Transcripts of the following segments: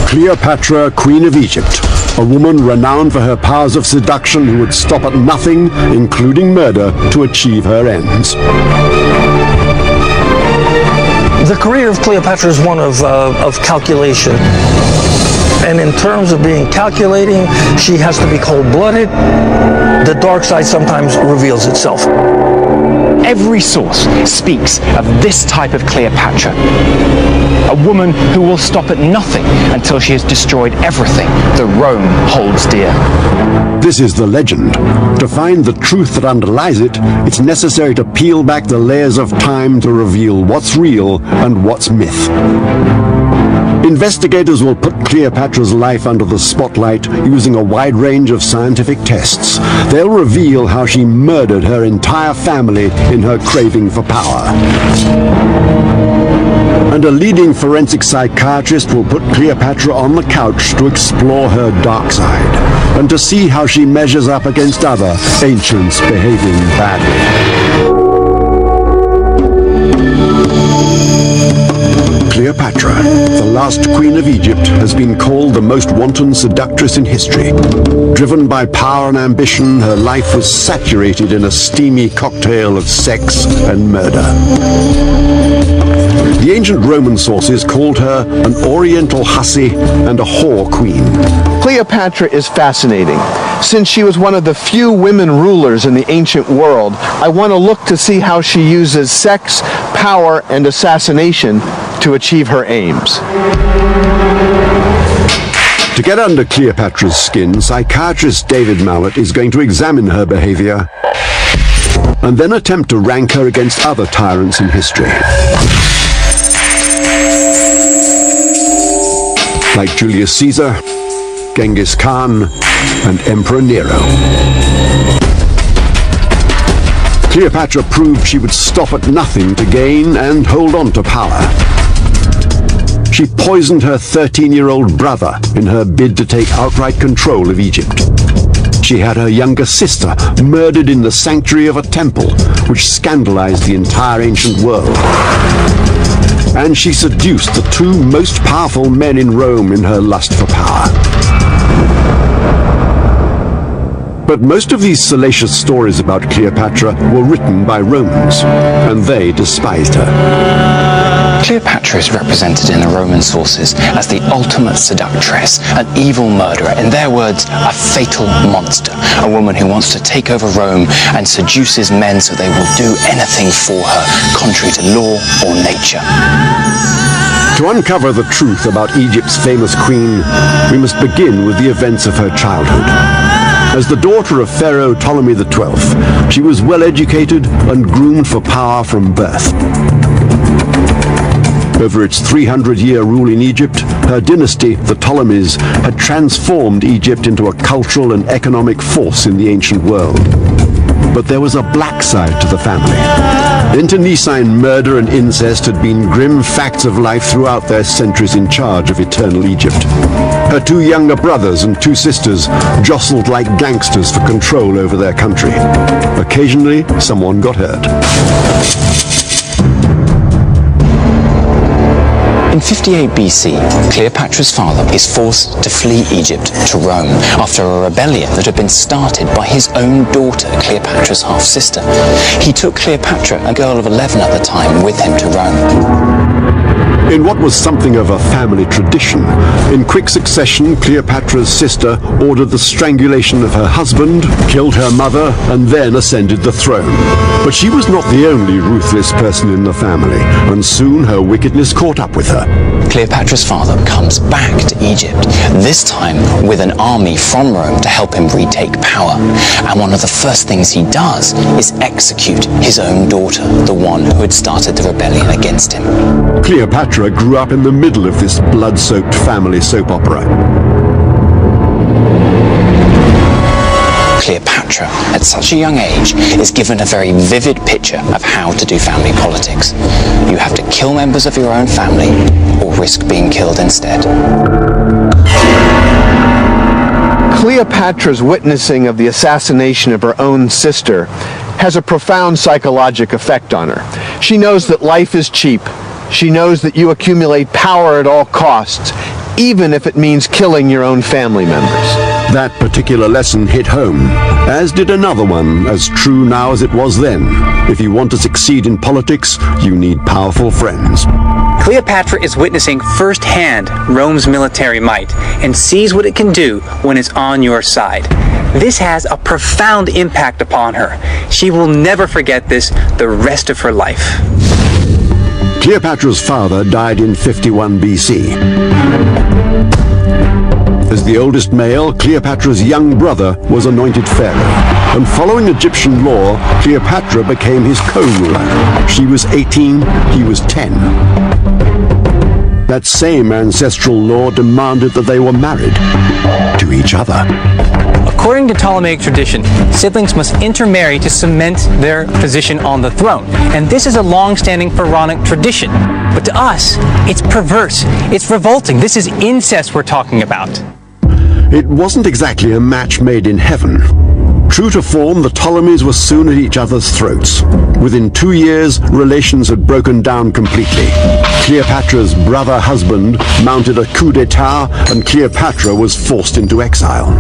Cleopatra, Queen of Egypt, a woman renowned for her powers of seduction who would stop at nothing, including murder, to achieve her ends. The career of Cleopatra is one of calculation. And in terms of being calculating, she has to be cold-blooded. The dark side sometimes reveals itself. Every source speaks of this type of Cleopatra. A woman who will stop at nothing until she has destroyed everything that Rome holds dear. This is the legend. To find the truth that underlies it, it's necessary to peel back the layers of time to reveal what's real and what's myth. Investigators will put Cleopatra's life under the spotlight using a wide range of scientific tests. They'll reveal how she murdered her entire family in her craving for power. And a leading forensic psychiatrist will put Cleopatra on the couch to explore her dark side and to see how she measures up against other ancients behaving badly. Cleopatra, the last queen of Egypt, has been called the most wanton seductress in history. Driven by power and ambition, her life was saturated in a steamy cocktail of sex and murder. The ancient Roman sources called her an oriental hussy and a whore queen. Cleopatra is fascinating. Since she was one of the few women rulers in the ancient world, I want to look to see how she uses sex, power, and assassination to achieve her aims. To get under Cleopatra's skin, psychiatrist David Mallet is going to examine her behavior and then attempt to rank her against other tyrants in history. Like Julius Caesar, Genghis Khan, and Emperor Nero. Cleopatra proved she would stop at nothing to gain and hold on to power. She poisoned her 13-year-old brother in her bid to take outright control of Egypt. She had her younger sister murdered in the sanctuary of a temple, which scandalized the entire ancient world. And she seduced the two most powerful men in Rome in her lust for power. But most of these salacious stories about Cleopatra were written by Romans, and they despised her. Cleopatra is represented in the Roman sources as the ultimate seductress, an evil murderer, in their words, a fatal monster, a woman who wants to take over Rome and seduces men so they will do anything for her, contrary to law or nature. To uncover the truth about Egypt's famous queen, we must begin with the events of her childhood. As the daughter of Pharaoh Ptolemy XII, she was well educated and groomed for power from birth. Over its 300-year rule in Egypt, her dynasty, the Ptolemies, had transformed Egypt into a cultural and economic force in the ancient world. But there was a black side to the family. Internecine murder and incest had been grim facts of life throughout their centuries in charge of eternal Egypt. Her two younger brothers and two sisters jostled like gangsters for control over their country. Occasionally, someone got hurt. In 58 BC, Cleopatra's father is forced to flee Egypt to Rome after a rebellion that had been started by his own daughter, Cleopatra's half-sister. He took Cleopatra, a girl of 11 at the time, with him to Rome. In what was something of a family tradition, in quick succession, Cleopatra's sister ordered the strangulation of her husband, killed her mother, and then ascended the throne. But she was not the only ruthless person in the family, and soon her wickedness caught up with her. Cleopatra's father comes back to Egypt, this time with an army from Rome to help him retake power. And one of the first things he does is execute his own daughter, the one who had started the rebellion against him. Cleopatra grew up in the middle of this blood-soaked family soap opera. Cleopatra, at such a young age, is given a very vivid picture of how to do family politics. You have to kill members of your own family or risk being killed instead. Cleopatra's witnessing of the assassination of her own sister has a profound psychological effect on her. She knows that life is cheap. She knows that you accumulate power at all costs, even if it means killing your own family members. That particular lesson hit home, as did another one, as true now as it was then. If you want to succeed in politics, you need powerful friends. Cleopatra is witnessing firsthand Rome's military might and sees what it can do when it's on your side. This has a profound impact upon her. She will never forget this the rest of her life. Cleopatra's father died in 51 BC. As the oldest male, Cleopatra's young brother was anointed pharaoh. And following Egyptian law, Cleopatra became his co-ruler. She was 18, he was 10. That same ancestral law demanded that they were married to each other. According to Ptolemaic tradition, siblings must intermarry to cement their position on the throne. And this is a long-standing pharaonic tradition. But to us, it's perverse. It's revolting. This is incest we're talking about. It wasn't exactly a match made in heaven. True to form, the Ptolemies were soon at each other's throats. Within 2 years, relations had broken down completely. Cleopatra's brother-husband mounted a coup d'etat, and Cleopatra was forced into exile.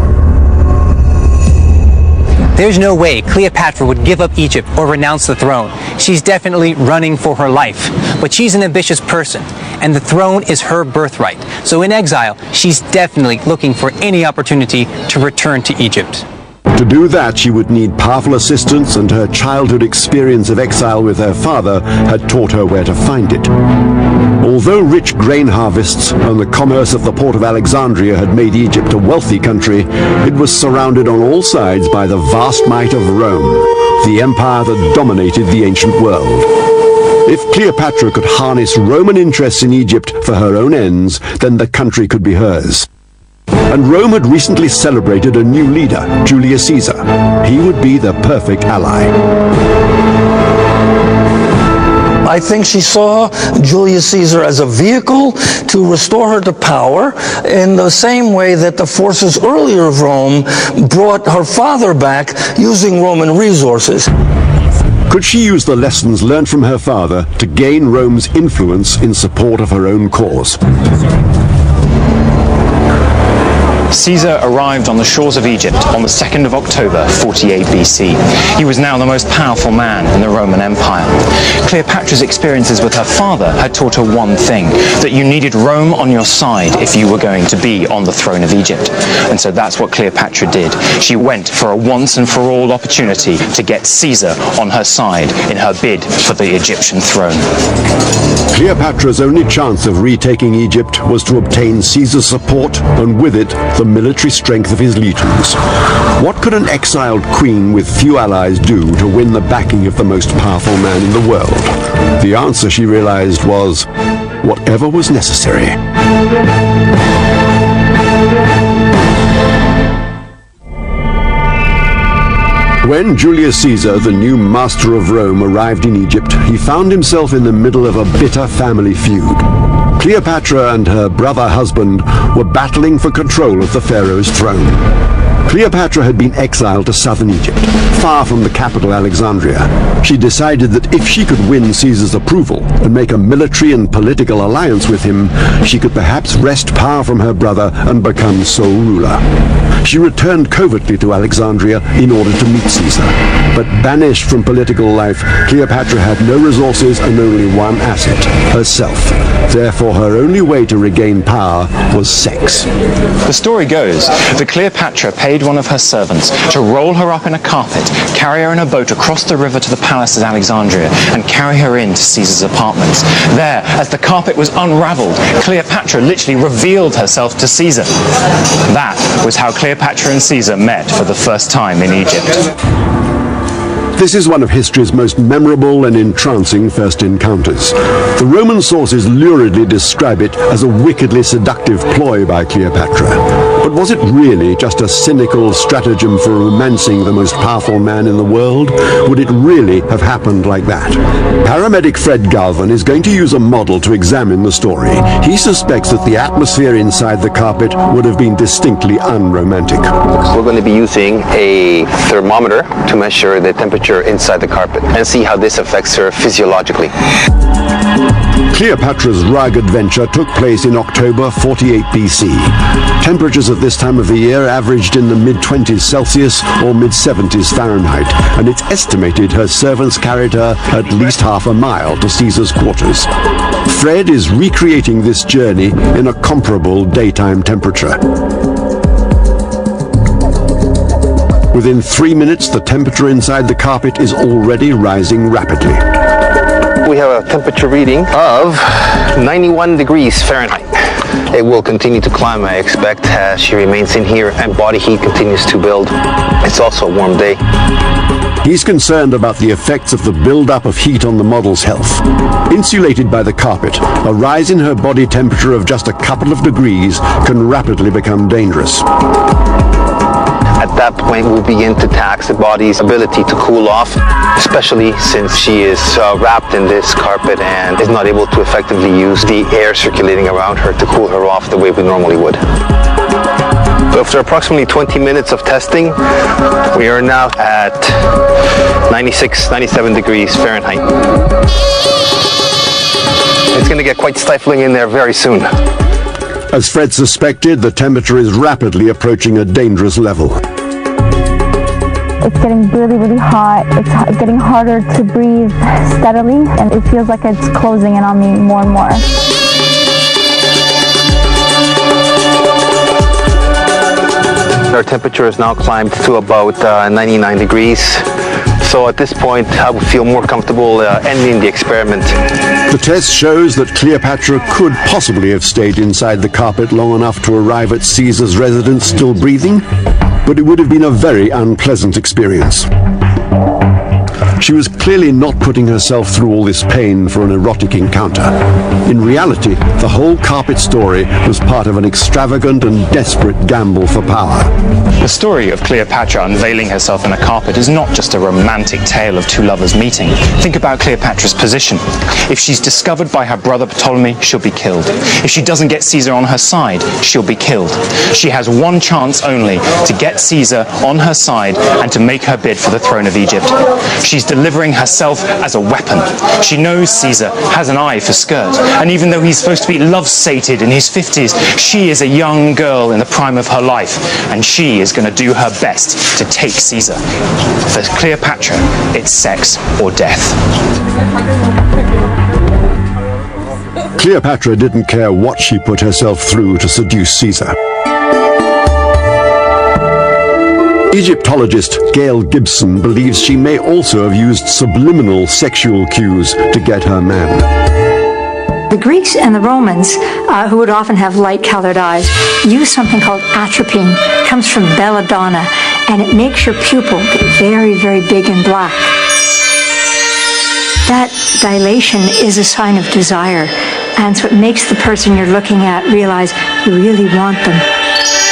There's no way Cleopatra would give up Egypt or renounce the throne. She's definitely running for her life. But she's an ambitious person, and the throne is her birthright. So in exile, she's definitely looking for any opportunity to return to Egypt. To do that, she would need powerful assistance, and her childhood experience of exile with her father had taught her where to find it. Although rich grain harvests and the commerce of the port of Alexandria had made Egypt a wealthy country, it was surrounded on all sides by the vast might of Rome, the empire that dominated the ancient world. If Cleopatra could harness Roman interests in Egypt for her own ends, then the country could be hers. And Rome had recently celebrated a new leader, Julius Caesar. He would be the perfect ally. I think she saw Julius Caesar as a vehicle to restore her to power in the same way that the forces earlier of Rome brought her father back using Roman resources. Could she use the lessons learned from her father to gain Rome's influence in support of her own cause? Caesar arrived on the shores of Egypt on the 2nd of October, 48 BC. He was now the most powerful man in the Roman Empire. Cleopatra's experiences with her father had taught her one thing, that you needed Rome on your side if you were going to be on the throne of Egypt. And so that's what Cleopatra did. She went for a once and for all opportunity to get Caesar on her side in her bid for the Egyptian throne. Cleopatra's only chance of retaking Egypt was to obtain Caesar's support, and with it, the military strength of his legions. What could an exiled queen with few allies do to win the backing of the most powerful man in the world? The answer, she realized, was whatever was necessary. When Julius Caesar, the new master of Rome, arrived in Egypt, he found himself in the middle of a bitter family feud. Cleopatra and her brother-husband were battling for control of the pharaoh's throne. Cleopatra had been exiled to southern Egypt, far from the capital Alexandria. She decided that if she could win Caesar's approval and make a military and political alliance with him, she could perhaps wrest power from her brother and become sole ruler. She returned covertly to Alexandria in order to meet Caesar. But banished from political life, Cleopatra had no resources and only one asset, herself. Therefore, her only way to regain power was sex. The story goes that Cleopatra paid one of her servants to roll her up in a carpet, carry her in a boat across the river to the palace at Alexandria, and carry her into Caesar's apartments. There, as the carpet was unraveled, Cleopatra literally revealed herself to Caesar. That was how Cleopatra and Caesar met for the first time in Egypt. This is one of history's most memorable and entrancing first encounters. The Roman sources luridly describe it as a wickedly seductive ploy by Cleopatra. But was it really just a cynical stratagem for romancing the most powerful man in the world? Would it really have happened like that? Paramedic Fred Galvin is going to use a model to examine the story. He suspects that the atmosphere inside the carpet would have been distinctly unromantic. We're going to be using a thermometer to measure the temperature inside the carpet and see how this affects her physiologically. Cleopatra's rug adventure took place in October 48 BC. Temperatures at this time of the year averaged in the mid-20s Celsius or mid-70s Fahrenheit, and it's estimated her servants carried her at least half a mile to Caesar's quarters. Fred is recreating this journey in a comparable daytime temperature. Within 3 minutes, the temperature inside the carpet is already rising rapidly. We have a temperature reading of 91 degrees Fahrenheit. It will continue to climb, I expect, as she remains in here and body heat continues to build. It's also a warm day. He's concerned about the effects of the build-up of heat on the model's health. Insulated by the carpet, a rise in her body temperature of just a couple of degrees can rapidly become dangerous. At that point, we'll begin to tax the body's ability to cool off, especially since she is wrapped in this carpet and is not able to effectively use the air circulating around her to cool her off the way we normally would. So after approximately 20 minutes of testing, we are now at 96, 97 degrees Fahrenheit. It's going to get quite stifling in there very soon. As Fred suspected, the temperature is rapidly approaching a dangerous level. It's getting really, really hot. It's getting harder to breathe steadily, and it feels like it's closing in on me more and more. Our temperature has now climbed to about 99 degrees. So at this point, I would feel more comfortable ending the experiment. The test shows that Cleopatra could possibly have stayed inside the carpet long enough to arrive at Caesar's residence still breathing, but it would have been a very unpleasant experience. She was clearly not putting herself through all this pain for an erotic encounter. In reality, the whole carpet story was part of an extravagant and desperate gamble for power. The story of Cleopatra unveiling herself in a carpet is not just a romantic tale of two lovers meeting. Think about Cleopatra's position. If she's discovered by her brother Ptolemy, she'll be killed. If she doesn't get Caesar on her side, she'll be killed. She has one chance only to get Caesar on her side and to make her bid for the throne of Egypt. She's delivering herself as a weapon. She knows Caesar has an eye for skirt, and even though he's supposed to be love-sated in his 50s, she is a young girl in the prime of her life, and she is going to do her best to take Caesar. For Cleopatra, it's sex or death. Cleopatra didn't care what she put herself through to seduce Caesar. Egyptologist Gail Gibson believes she may also have used subliminal sexual cues to get her man. The Greeks and the Romans, who would often have light-colored eyes, use something called atropine. It comes from belladonna, and it makes your pupil very, very big and black. That dilation is a sign of desire, and so it makes the person you're looking at realize you really want them.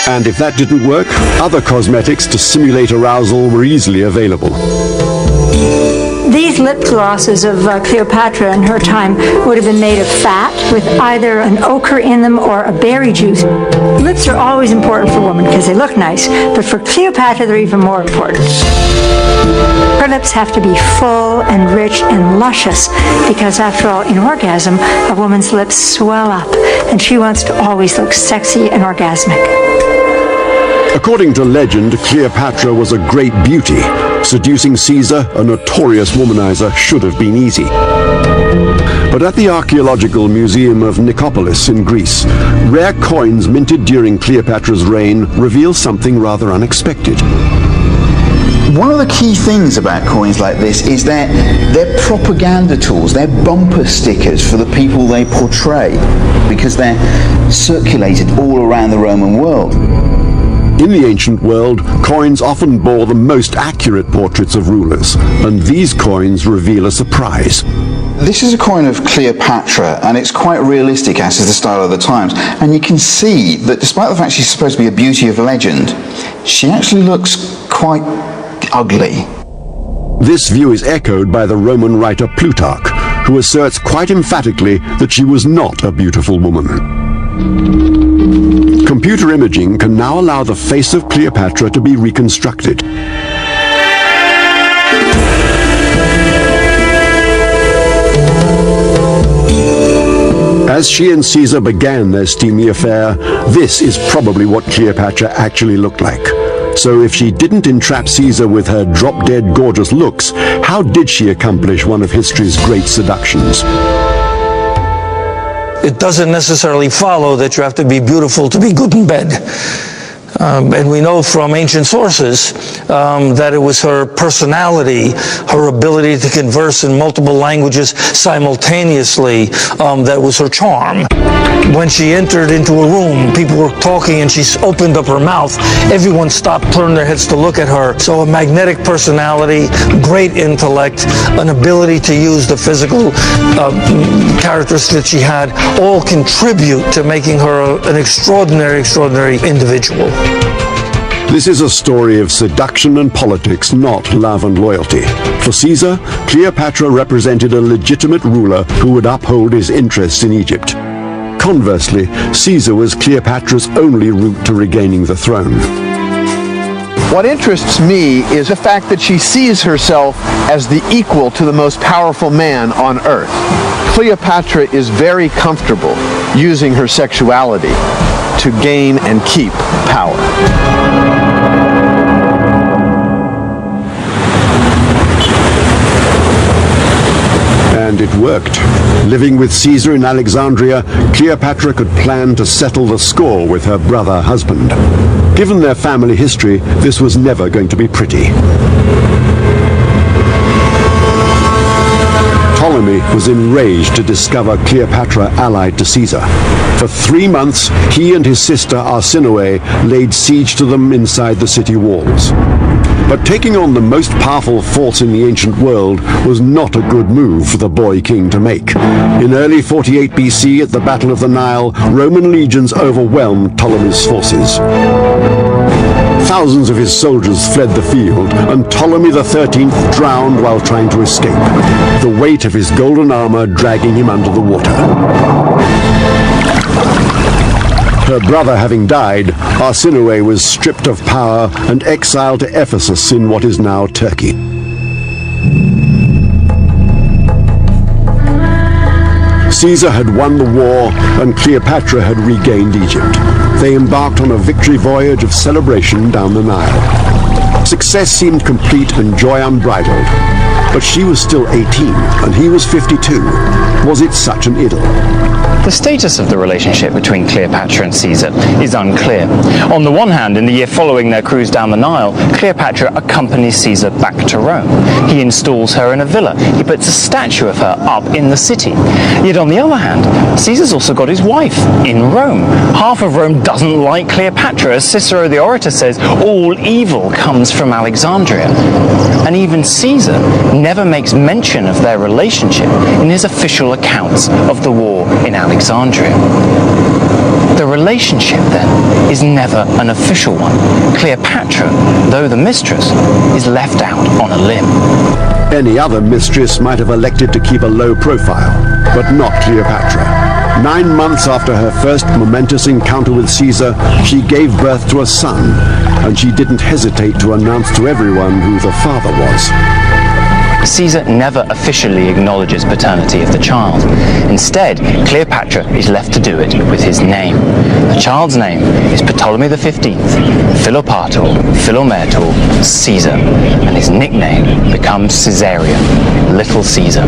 And if that didn't work, other cosmetics to simulate arousal were easily available. These lip glosses of Cleopatra in her time would have been made of fat with either an ochre in them or a berry juice. Lips are always important for women because they look nice, but for Cleopatra they're even more important. Her lips have to be full and rich and luscious because, after all, in orgasm, a woman's lips swell up, and she wants to always look sexy and orgasmic. According to legend, Cleopatra was a great beauty. Seducing Caesar, a notorious womanizer, should have been easy. But at the Archaeological Museum of Nicopolis in Greece, rare coins minted during Cleopatra's reign reveal something rather unexpected. One of the key things about coins like this is that they're propaganda tools, they're bumper stickers for the people they portray, because they're circulated all around the Roman world. In the ancient world, coins often bore the most accurate portraits of rulers, and these coins reveal a surprise. This is a coin of Cleopatra, and it's quite realistic, as is the style of the times. And you can see that despite the fact she's supposed to be a beauty of legend, she actually looks quite ugly. This view is echoed by the Roman writer Plutarch, who asserts quite emphatically that she was not a beautiful woman. Computer imaging can now allow the face of Cleopatra to be reconstructed. As she and Caesar began their steamy affair, this is probably what Cleopatra actually looked like. So if she didn't entrap Caesar with her drop-dead gorgeous looks, how did she accomplish one of history's great seductions? It doesn't necessarily follow that you have to be beautiful to be good in bed. And we know from ancient sources that it was her personality, her ability to converse in multiple languages simultaneously, that was her charm. When she entered into a room, people were talking and she opened up her mouth. Everyone stopped, turned their heads to look at her. So a magnetic personality, great intellect, an ability to use the physical characteristics she had, all contribute to making her an extraordinary individual. This is a story of seduction and politics, not love and loyalty. For Caesar, Cleopatra represented a legitimate ruler who would uphold his interests in Egypt. Conversely, Caesar was Cleopatra's only route to regaining the throne. What interests me is the fact that she sees herself as the equal to the most powerful man on earth. Cleopatra is very comfortable using her sexuality to gain and keep power. And it worked. Living with Caesar in Alexandria, Cleopatra could plan to settle the score with her brother husband. Given their family history, this was never going to be pretty. Ptolemy was enraged to discover Cleopatra allied to Caesar. For 3 months, he and his sister Arsinoe laid siege to them inside the city walls. But taking on the most powerful force in the ancient world was not a good move for the boy king to make. In early 48 BC, at the Battle of the Nile, Roman legions overwhelmed Ptolemy's forces. Thousands of his soldiers fled the field, and Ptolemy XIII drowned while trying to escape, the weight of his golden armor dragging him under the water. Her brother having died, Arsinoe was stripped of power and exiled to Ephesus in what is now Turkey. Caesar had won the war, and Cleopatra had regained Egypt. They embarked on a victory voyage of celebration down the Nile. Success seemed complete and joy unbridled, but she was still 18 and he was 52. Was it such an idyll? The status of the relationship between Cleopatra and Caesar is unclear. On the one hand, in the year following their cruise down the Nile, Cleopatra accompanies Caesar back to Rome. He installs her in a villa. He puts a statue of her up in the city. Yet on the other hand, Caesar's also got his wife in Rome. Half of Rome doesn't like Cleopatra. As Cicero the orator says, all evil comes from Alexandria. And even Caesar never makes mention of their relationship in his official accounts of the war in Alexandria. The relationship, then, is never an official one. Cleopatra, though the mistress, is left out on a limb. Any other mistress might have elected to keep a low profile, but not Cleopatra. 9 months after her first momentous encounter with Caesar, she gave birth to a son, and she didn't hesitate to announce to everyone who the father was. Caesar never officially acknowledges paternity of the child. Instead, Cleopatra is left to do it with his name. The child's name is Ptolemy XV, Philopator, Philometor, Caesar, and his nickname becomes Caesarion, Little Caesar.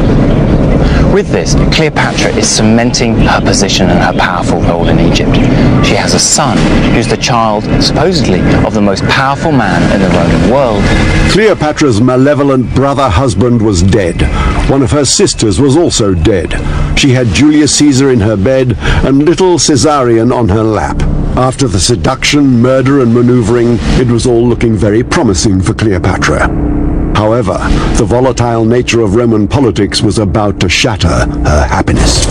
With this, Cleopatra is cementing her position and her powerful role in Egypt. She has a son who's the child, supposedly, of the most powerful man in the Roman world. Cleopatra's malevolent brother-husband was dead. One of her sisters was also dead. She had Julius Caesar in her bed and little Caesarion on her lap. After the seduction, murder, and maneuvering, it was all looking very promising for Cleopatra. However, the volatile nature of Roman politics was about to shatter her happiness.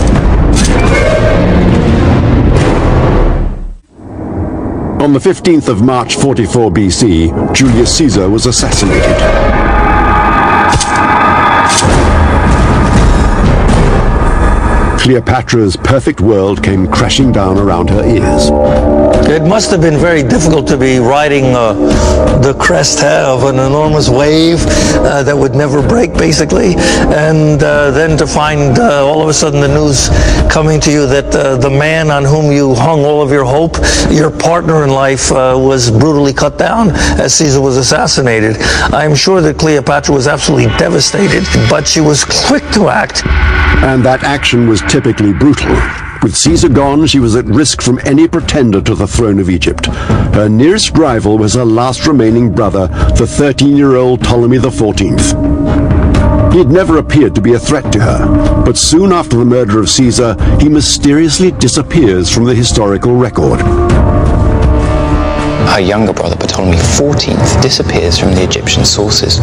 On the 15th of March 44 BC, Julius Caesar was assassinated. Cleopatra's perfect world came crashing down around her ears. It must have been very difficult to be riding the crest of an enormous wave that would never break, basically, and then to find all of a sudden the news coming to you that the man on whom you hung all of your hope, your partner in life, was brutally cut down as Caesar was assassinated. I'm sure that Cleopatra was absolutely devastated, but she was quick to act. And that action was typically brutal. With Caesar gone, she was at risk from any pretender to the throne of Egypt. Her nearest rival was her last remaining brother, the 13-year-old Ptolemy XIV. He had never appeared to be a threat to her, but soon after the murder of Caesar, he mysteriously disappears from the historical record. Her younger brother, Ptolemy XIV, disappears from the Egyptian sources.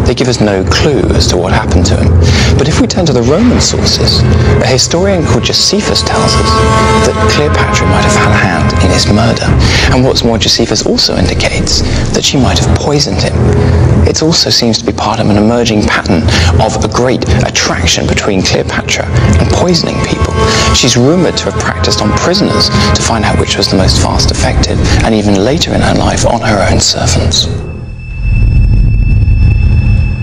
They give us no clue as to what happened to him. But if we turn to the Roman sources, a historian called Josephus tells us that Cleopatra might have had a hand in his murder. And what's more, Josephus also indicates that she might have poisoned him. It also seems to be part of an emerging pattern of a great attraction between Cleopatra and poisoning people. She's rumoured to have practiced on prisoners to find out which was the most fast effective, and even later in her life on her own servants.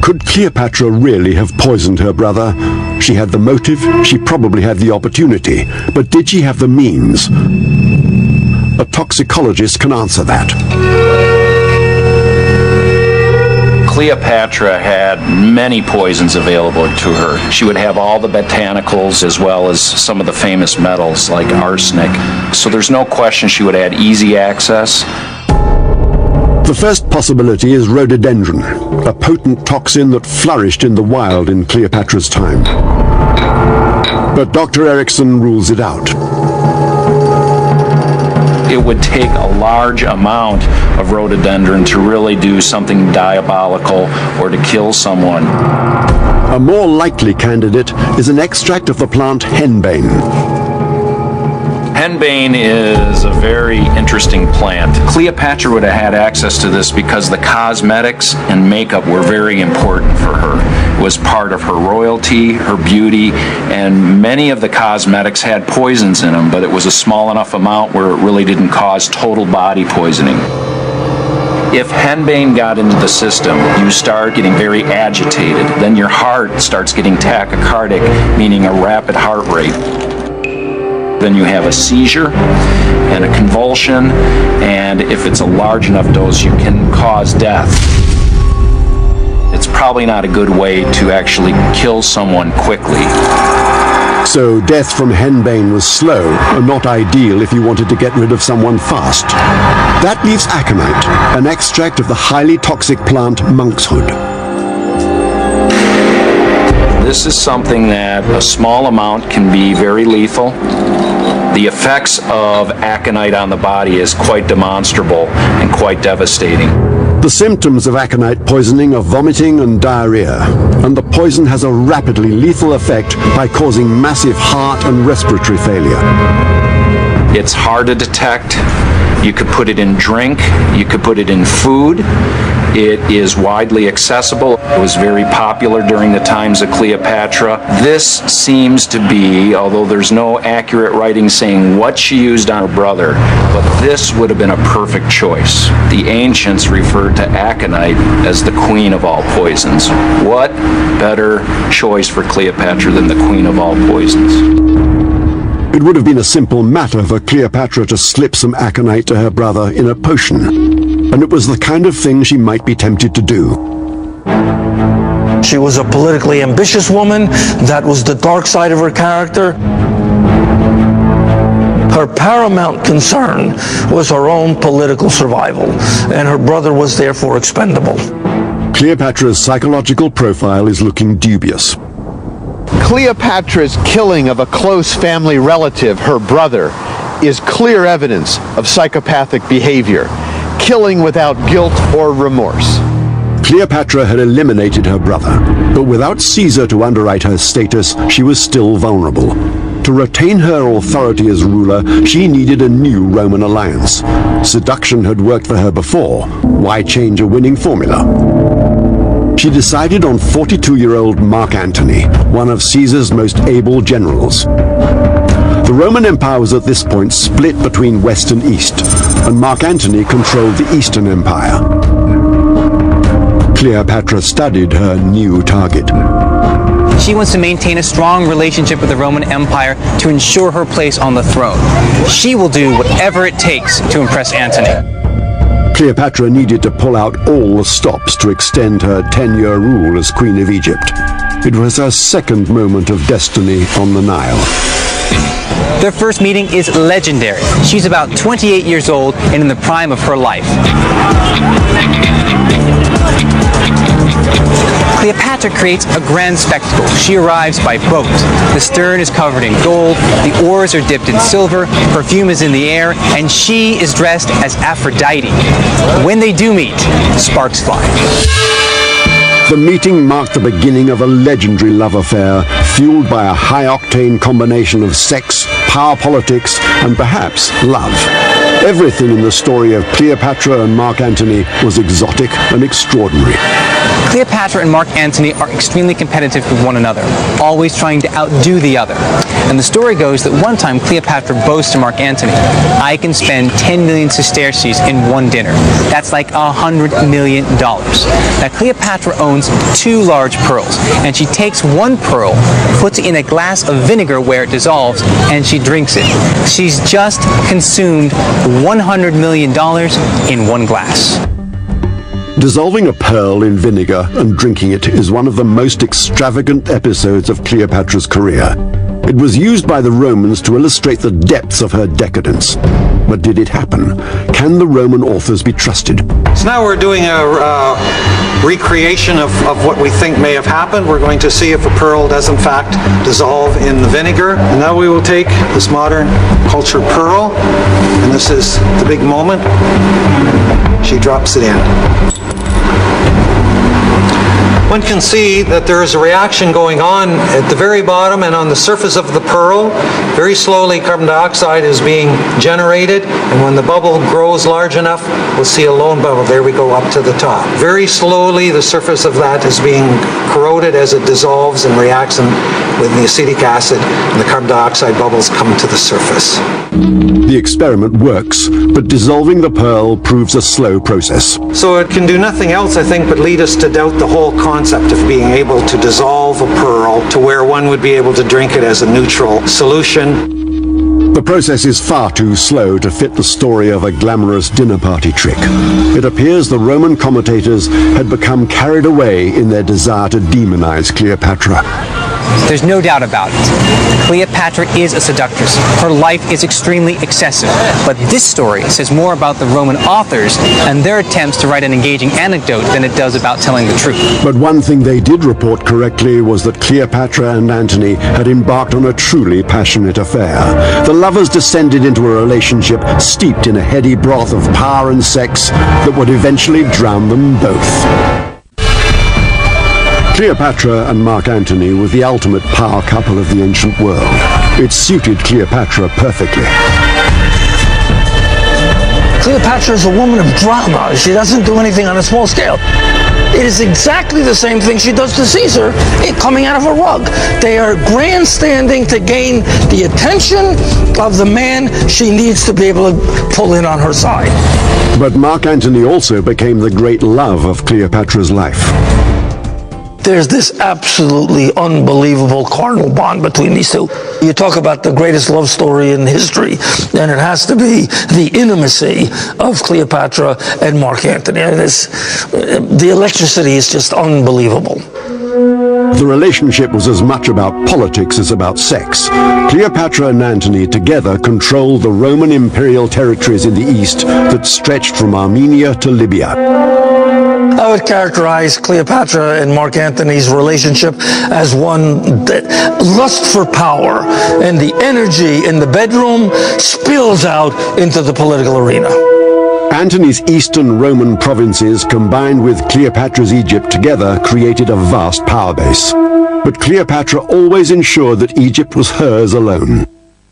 Could Cleopatra really have poisoned her brother? She had the motive, she probably had the opportunity, but did she have the means? A toxicologist can answer that. Cleopatra had many poisons available to her. She would have all the botanicals as well as some of the famous metals like arsenic. So there's no question she would have had easy access. The first possibility is rhododendron, a potent toxin that flourished in the wild in Cleopatra's time. But Dr. Erickson rules it out. It would take a large amount of rhododendron to really do something diabolical or to kill someone. A more likely candidate is an extract of the plant henbane. Henbane is a very interesting plant. Cleopatra would have had access to this because the cosmetics and makeup were very important for her. It was part of her royalty, her beauty, and many of the cosmetics had poisons in them, but it was a small enough amount where it really didn't cause total body poisoning. If henbane got into the system, you start getting very agitated. Then your heart starts getting tachycardic, meaning a rapid heart rate. Then you have a seizure and a convulsion, and if it's a large enough dose, you can cause death. It's probably not a good way to actually kill someone quickly. So death from henbane was slow and not ideal if you wanted to get rid of someone fast. That leaves aconite, an extract of the highly toxic plant monkshood. This is something that a small amount can be very lethal. The effects of aconite on the body is quite demonstrable and quite devastating. The symptoms of aconite poisoning are vomiting and diarrhea, and the poison has a rapidly lethal effect by causing massive heart and respiratory failure. It's hard to detect. You could put it in drink, you could put it in food. It is widely accessible. It was very popular during the times of Cleopatra. This seems to be, although there's no accurate writing saying what she used on her brother, but this would have been a perfect choice. The ancients referred to aconite as the queen of all poisons. What better choice for Cleopatra than the queen of all poisons? It would have been a simple matter for Cleopatra to slip some aconite to her brother in a potion, and it was the kind of thing she might be tempted to do. She was a politically ambitious woman. That was the dark side of her character. Her paramount concern was her own political survival, and her brother was therefore expendable. Cleopatra's psychological profile is looking dubious. Cleopatra's killing of a close family relative, her brother, is clear evidence of psychopathic behavior. Killing without guilt or remorse. Cleopatra had eliminated her brother, but without Caesar to underwrite her status, she was still vulnerable. To retain her authority as ruler, she needed a new Roman alliance. Seduction had worked for her before. Why change a winning formula? She decided on 42-year-old Mark Antony, one of Caesar's most able generals. The Roman Empire was at this point split between West and East, and Mark Antony controlled the Eastern Empire. Cleopatra studied her new target. She wants to maintain a strong relationship with the Roman Empire to ensure her place on the throne. She will do whatever it takes to impress Antony. Cleopatra needed to pull out all the stops to extend her 10-year rule as Queen of Egypt. It was her second moment of destiny on the Nile. Their first meeting is legendary. She's about 28 years old and in the prime of her life. Cleopatra creates a grand spectacle. She arrives by boat. The stern is covered in gold, the oars are dipped in silver, perfume is in the air, and she is dressed as Aphrodite. When they do meet, sparks fly. The meeting marked the beginning of a legendary love affair, fueled by a high-octane combination of sex, power politics, and perhaps love. Everything in the story of Cleopatra and Mark Antony was exotic and extraordinary. Cleopatra and Mark Antony are extremely competitive with one another, always trying to outdo the other. And the story goes that one time Cleopatra boasts to Mark Antony, "I can spend 10 million sesterces in one dinner. That's like $100 million. Now Cleopatra owns 2 large pearls, and she takes one pearl, puts it in a glass of vinegar where it dissolves, and she drinks it. She's just consumed $100 million in one glass. Dissolving a pearl in vinegar and drinking it is one of the most extravagant episodes of Cleopatra's career. It was used by the Romans to illustrate the depths of her decadence. But did it happen? Can the Roman authors be trusted? So now we're doing a recreation of what we think may have happened. We're going to see if a pearl does in fact dissolve in the vinegar. And now we will take this modern cultured pearl, and this is the big moment. She drops it in. One can see that there is a reaction going on at the very bottom and on the surface of the pearl. Very slowly carbon dioxide is being generated, and when the bubble grows large enough, we'll see a lone bubble. There we go up to the top. Very slowly the surface of that is being corroded as it dissolves and reacts with the acetic acid, and the carbon dioxide bubbles come to the surface. The experiment works, but dissolving the pearl proves a slow process. So it can do nothing else, I think, but lead us to doubt the whole concept of being able to dissolve a pearl to where one would be able to drink it as a neutral solution. The process is far too slow to fit the story of a glamorous dinner party trick. It appears the Roman commentators had become carried away in their desire to demonize Cleopatra. There's no doubt about it. Cleopatra is a seductress. Her life is extremely excessive. But this story says more about the Roman authors and their attempts to write an engaging anecdote than it does about telling the truth. But one thing they did report correctly was that Cleopatra and Antony had embarked on a truly passionate affair. The lovers descended into a relationship steeped in a heady broth of power and sex that would eventually drown them both. Cleopatra and Mark Antony were the ultimate power couple of the ancient world. It suited Cleopatra perfectly. Cleopatra is a woman of drama. She doesn't do anything on a small scale. It is exactly the same thing she does to Caesar, coming out of a rug. They are grandstanding to gain the attention of the man she needs to be able to pull in on her side. But Mark Antony also became the great love of Cleopatra's life. There's this absolutely unbelievable carnal bond between these two. You talk about the greatest love story in history, and it has to be the intimacy of Cleopatra and Mark Antony. I mean, the electricity is just unbelievable. The relationship was as much about politics as about sex. Cleopatra and Antony together controlled the Roman imperial territories in the east that stretched from Armenia to Libya. I would characterize Cleopatra and Mark Antony's relationship as one that lust for power, and the energy in the bedroom spills out into the political arena. Antony's eastern Roman provinces combined with Cleopatra's Egypt together created a vast power base. But Cleopatra always ensured that Egypt was hers alone.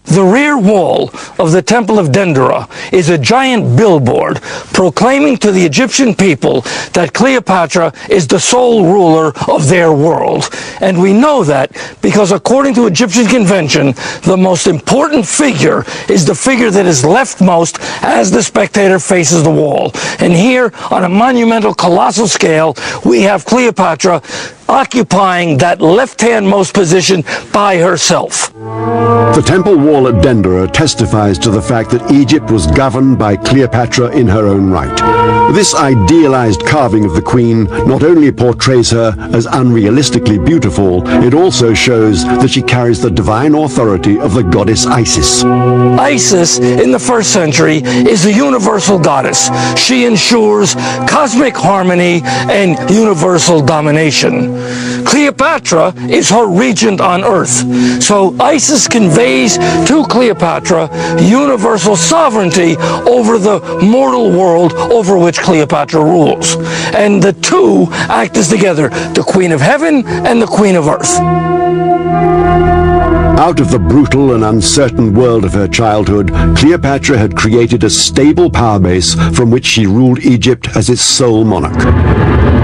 The rear wall of the Temple of Dendera is a giant billboard proclaiming to the Egyptian people that Cleopatra is the sole ruler of their world. And we know that because according to Egyptian convention, the most important figure is the figure that is leftmost as the spectator faces the wall. And here, on a monumental, colossal scale, we have Cleopatra occupying that left-hand-most position by herself. The temple wall at Dendera testifies to the fact that Egypt was governed by Cleopatra in her own right. This idealized carving of the queen not only portrays her as unrealistically beautiful, it also shows that she carries the divine authority of the goddess Isis. Isis, in the 1st century, is a universal goddess. She ensures cosmic harmony and universal domination. Cleopatra is her regent on earth. So Isis conveys to Cleopatra universal sovereignty over the mortal world over which Cleopatra rules. And the two act as together, the Queen of Heaven and the Queen of Earth. Out of the brutal and uncertain world of her childhood, Cleopatra had created a stable power base from which she ruled Egypt as its sole monarch.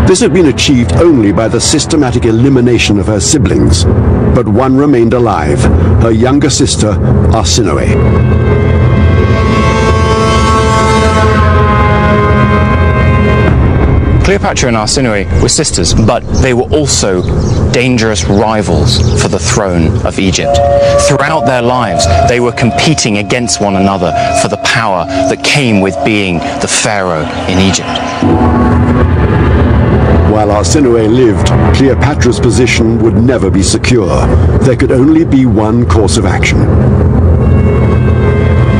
This had been achieved only by the systematic elimination of her siblings, but one remained alive, her younger sister, Arsinoe. Cleopatra and Arsinoe were sisters, but they were also dangerous rivals for the throne of Egypt. Throughout their lives, they were competing against one another for the power that came with being the pharaoh in Egypt. While Arsinoe lived, Cleopatra's position would never be secure. There could only be one course of action.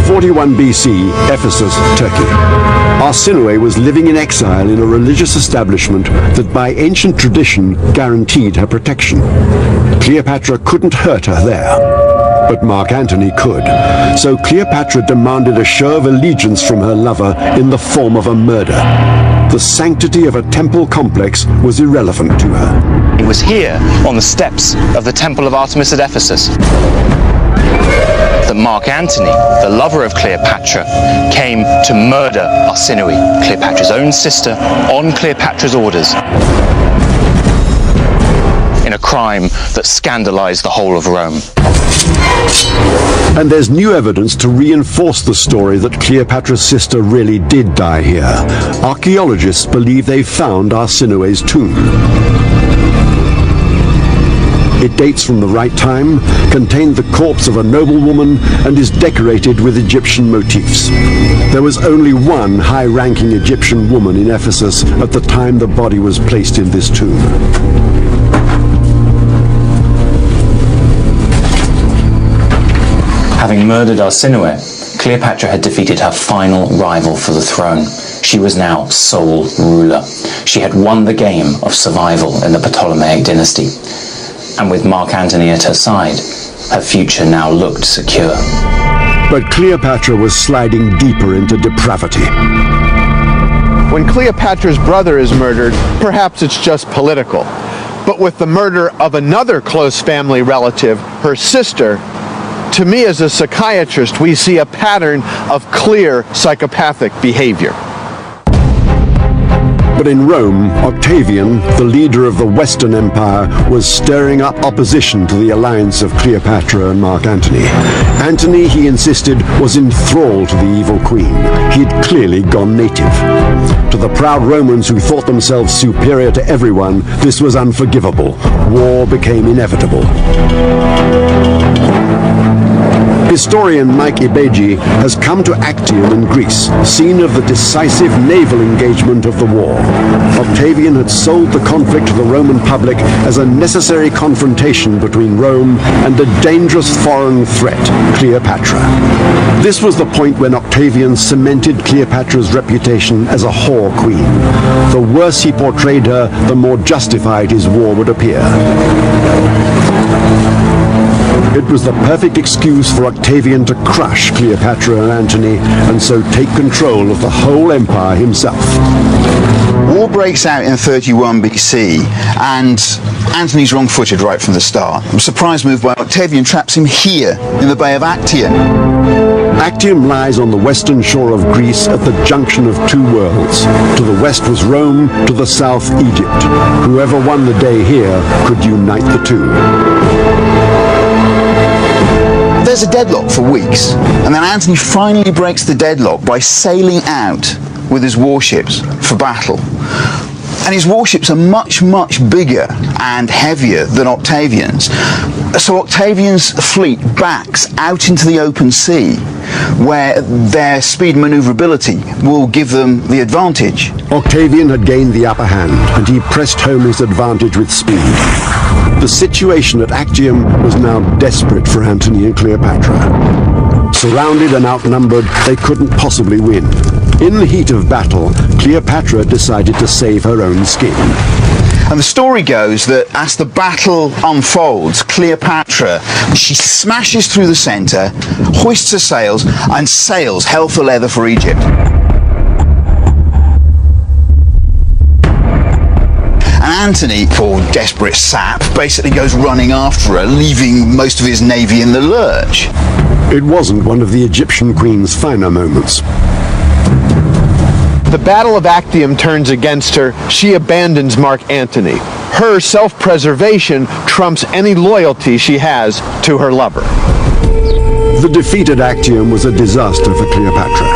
41 BC, Ephesus, Turkey. Arsinoe was living in exile in a religious establishment that by ancient tradition guaranteed her protection. Cleopatra couldn't hurt her there, but Mark Antony could. So Cleopatra demanded a show of allegiance from her lover in the form of a murder. The sanctity of a temple complex was irrelevant to her. It was here, on the steps of the Temple of Artemis at Ephesus, that Mark Antony, the lover of Cleopatra, came to murder Arsinoe, Cleopatra's own sister, on Cleopatra's orders, in a crime that scandalized the whole of Rome. And there's new evidence to reinforce the story that Cleopatra's sister really did die here. Archaeologists believe they've found Arsinoe's tomb. It dates from the right time, contained the corpse of a noblewoman, and is decorated with Egyptian motifs. There was only one high-ranking Egyptian woman in Ephesus at the time the body was placed in this tomb. Having murdered Arsinoe, Cleopatra had defeated her final rival for the throne. She was now sole ruler. She had won the game of survival in the Ptolemaic dynasty. And with Mark Antony at her side, her future now looked secure. But Cleopatra was sliding deeper into depravity. When Cleopatra's brother is murdered, perhaps it's just political. But with the murder of another close family relative, her sister, to me as a psychiatrist, we see a pattern of clear psychopathic behavior. But in Rome, Octavian, the leader of the Western Empire, was stirring up opposition to the alliance of Cleopatra and Mark Antony. Antony, he insisted, was enthralled to the evil queen. He'd clearly gone native. To the proud Romans who thought themselves superior to everyone, this was unforgivable. War became inevitable. Historian Mike Ibeji has come to Actium in Greece, scene of the decisive naval engagement of the war. Octavian had sold the conflict to the Roman public as a necessary confrontation between Rome and a dangerous foreign threat, Cleopatra. This was the point when Octavian cemented Cleopatra's reputation as a whore queen. The worse he portrayed her, the more justified his war would appear. It was the perfect excuse for Octavian to crush Cleopatra and Antony and so take control of the whole empire himself. War breaks out in 31 BC, and Antony's wrong-footed right from the start. A surprise move by Octavian traps him here in the Bay of Actium. Actium lies on the western shore of Greece at the junction of two worlds. To the west was Rome, to the south Egypt. Whoever won the day here could unite the two. There's a deadlock for weeks, and then Antony finally breaks the deadlock by sailing out with his warships for battle. And his warships are much, much bigger and heavier than Octavian's. So Octavian's fleet backs out into the open sea, where their speed and maneuverability will give them the advantage. Octavian had gained the upper hand, and he pressed home his advantage with speed. The situation at Actium was now desperate for Antony and Cleopatra. Surrounded and outnumbered, they couldn't possibly win. In the heat of battle, Cleopatra decided to save her own skin. And the story goes that as the battle unfolds, Cleopatra, she smashes through the centre, hoists her sails, and sails hell for leather for Egypt. And Antony, poor desperate sap, basically goes running after her, leaving most of his navy in the lurch. It wasn't one of the Egyptian queen's finer moments. The Battle of Actium turns against her. She abandons Mark Antony. Her self-preservation trumps any loyalty she has to her lover. The defeat at Actium was a disaster for Cleopatra.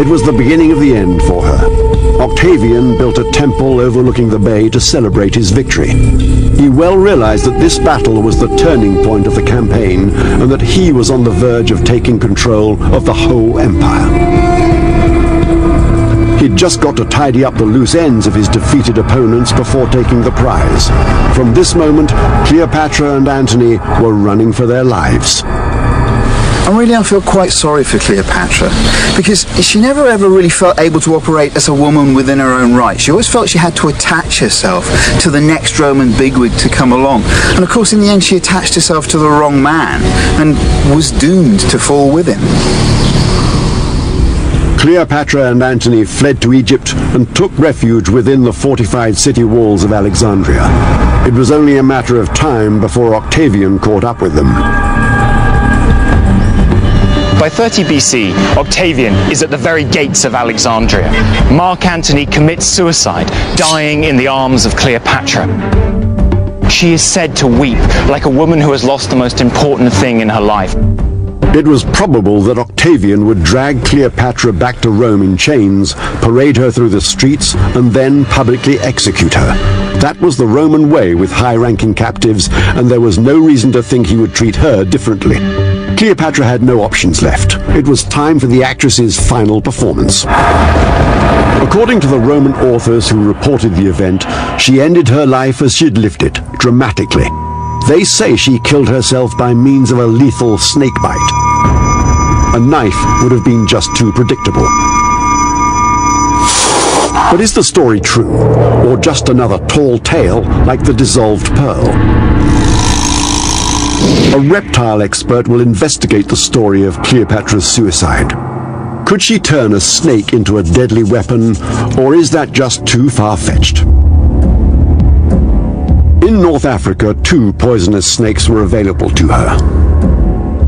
It was the beginning of the end for her. Octavian built a temple overlooking the bay to celebrate his victory. He well realized that this battle was the turning point of the campaign and that he was on the verge of taking control of the whole empire. He'd just got to tidy up the loose ends of his defeated opponents before taking the prize. From this moment, Cleopatra and Antony were running for their lives. I feel quite sorry for Cleopatra, because she never ever really felt able to operate as a woman within her own right. She always felt she had to attach herself to the next Roman bigwig to come along. And of course, in the end, she attached herself to the wrong man and was doomed to fall with him. Cleopatra and Antony fled to Egypt and took refuge within the fortified city walls of Alexandria. It was only a matter of time before Octavian caught up with them. By 30 BC, Octavian is at the very gates of Alexandria. Mark Antony commits suicide, dying in the arms of Cleopatra. She is said to weep like a woman who has lost the most important thing in her life. It was probable that Octavian would drag Cleopatra back to Rome in chains, parade her through the streets, and then publicly execute her. That was the Roman way with high-ranking captives, and there was no reason to think he would treat her differently. Cleopatra had no options left. It was time for the actress's final performance. According to the Roman authors who reported the event, she ended her life as she'd lived it, dramatically. They say she killed herself by means of a lethal snake bite. A knife would have been just too predictable. But is the story true, or just another tall tale like the dissolved pearl? A reptile expert will investigate the story of Cleopatra's suicide. Could she turn a snake into a deadly weapon, or is that just too far-fetched? In North Africa, two poisonous snakes were available to her.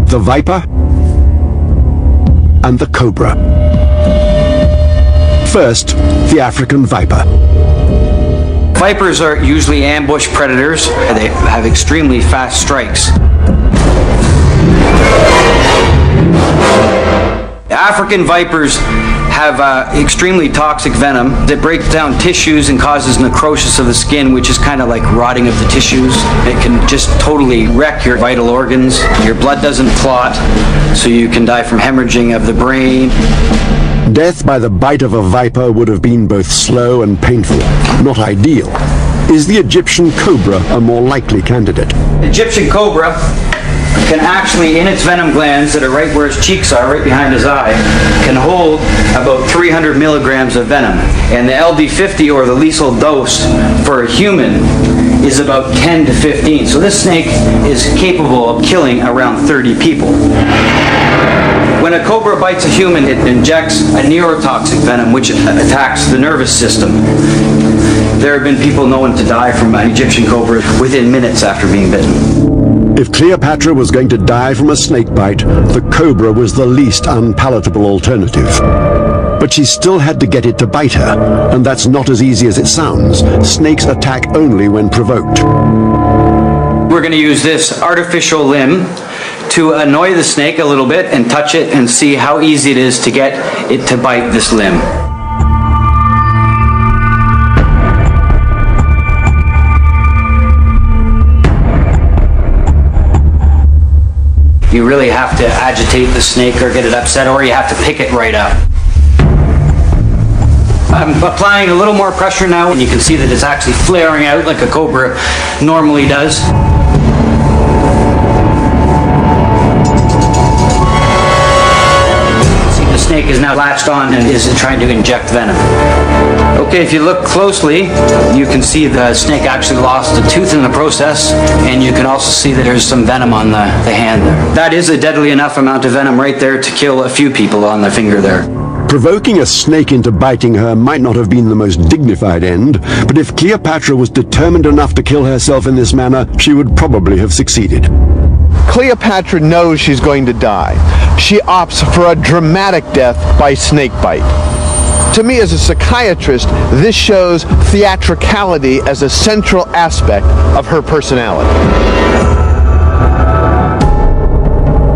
The viper and the cobra. First, the African viper. Vipers are usually ambush predators. They have extremely fast strikes. African vipers have extremely toxic venom that breaks down tissues and causes necrosis of the skin, which is kind of like rotting of the tissues. It can just totally wreck your vital organs. Your blood doesn't clot, so you can die from hemorrhaging of the brain. Death by the bite of a viper would have been both slow and painful, not ideal. Is the Egyptian cobra a more likely candidate? Egyptian cobra can actually, in its venom glands that are right where his cheeks are, right behind his eye, can hold about 300 milligrams of venom. And the LD50, or the lethal dose for a human, is about 10 to 15. So this snake is capable of killing around 30 people. When a cobra bites a human, it injects a neurotoxic venom which attacks the nervous system. There have been people known to die from an Egyptian cobra within minutes after being bitten. If Cleopatra was going to die from a snake bite, the cobra was the least unpalatable alternative. But she still had to get it to bite her, and that's not as easy as it sounds. Snakes attack only when provoked. We're going to use this artificial limb to annoy the snake a little bit and touch it and see how easy it is to get it to bite this limb. You really have to agitate the snake or get it upset, or you have to pick it right up. I'm applying a little more pressure now, and you can see that it's actually flaring out like a cobra normally does. See, the snake is now latched on and is trying to inject venom. Okay, if you look closely, you can see the snake actually lost a tooth in the process, and you can also see that there's some venom on the hand there. That is a deadly enough amount of venom right there to kill a few people on the finger there. Provoking a snake into biting her might not have been the most dignified end, but if Cleopatra was determined enough to kill herself in this manner, she would probably have succeeded. Cleopatra knows she's going to die. She opts for a dramatic death by snake bite. To me, as a psychiatrist, this shows theatricality as a central aspect of her personality.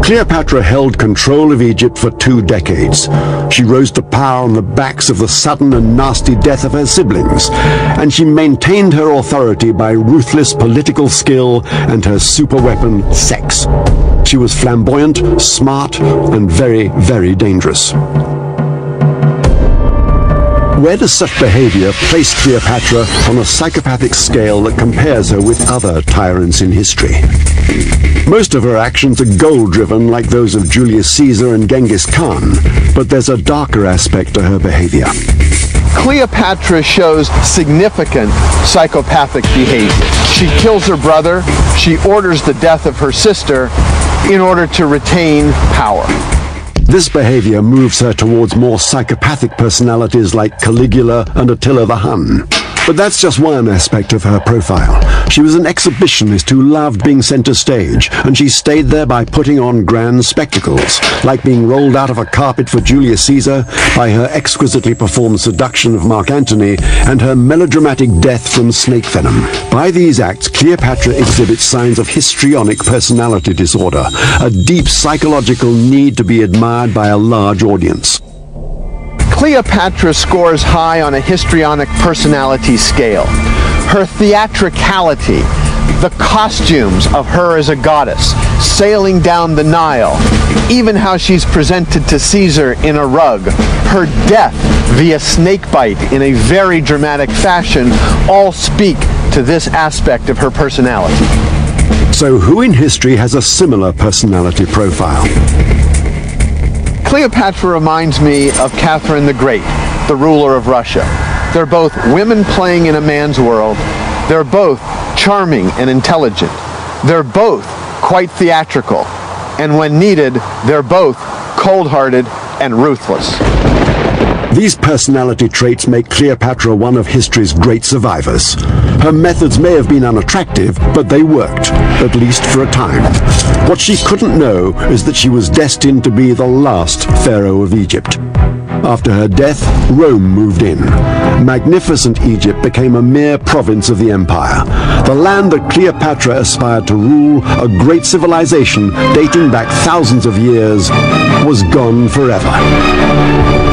Cleopatra held control of Egypt for 2 decades. She rose to power on the backs of the sudden and nasty death of her siblings, and she maintained her authority by ruthless political skill and her superweapon, sex. She was flamboyant, smart, and very, very dangerous. Where does such behavior place Cleopatra on a psychopathic scale that compares her with other tyrants in history? Most of her actions are goal-driven like those of Julius Caesar and Genghis Khan, but there's a darker aspect to her behavior. Cleopatra shows significant psychopathic behavior. She kills her brother, she orders the death of her sister in order to retain power. This behavior moves her towards more psychopathic personalities like Caligula and Attila the Hun. But that's just one aspect of her profile. She was an exhibitionist who loved being center stage, and she stayed there by putting on grand spectacles, like being rolled out of a carpet for Julius Caesar, by her exquisitely performed seduction of Mark Antony, and her melodramatic death from snake venom. By these acts, Cleopatra exhibits signs of histrionic personality disorder, a deep psychological need to be admired by a large audience. Cleopatra scores high on a histrionic personality scale. Her theatricality, the costumes of her as a goddess, sailing down the Nile, even how she's presented to Caesar in a rug, her death via snakebite in a very dramatic fashion, all speak to this aspect of her personality. So who in history has a similar personality profile? Cleopatra reminds me of Catherine the Great, the ruler of Russia. They're both women playing in a man's world. They're both charming and intelligent. They're both quite theatrical. And when needed, they're both cold-hearted and ruthless. These personality traits make Cleopatra one of history's great survivors. Her methods may have been unattractive, but they worked, at least for a time. What she couldn't know is that she was destined to be the last pharaoh of Egypt. After her death, Rome moved in. Magnificent Egypt became a mere province of the empire. The land that Cleopatra aspired to rule, a great civilization dating back thousands of years, was gone forever.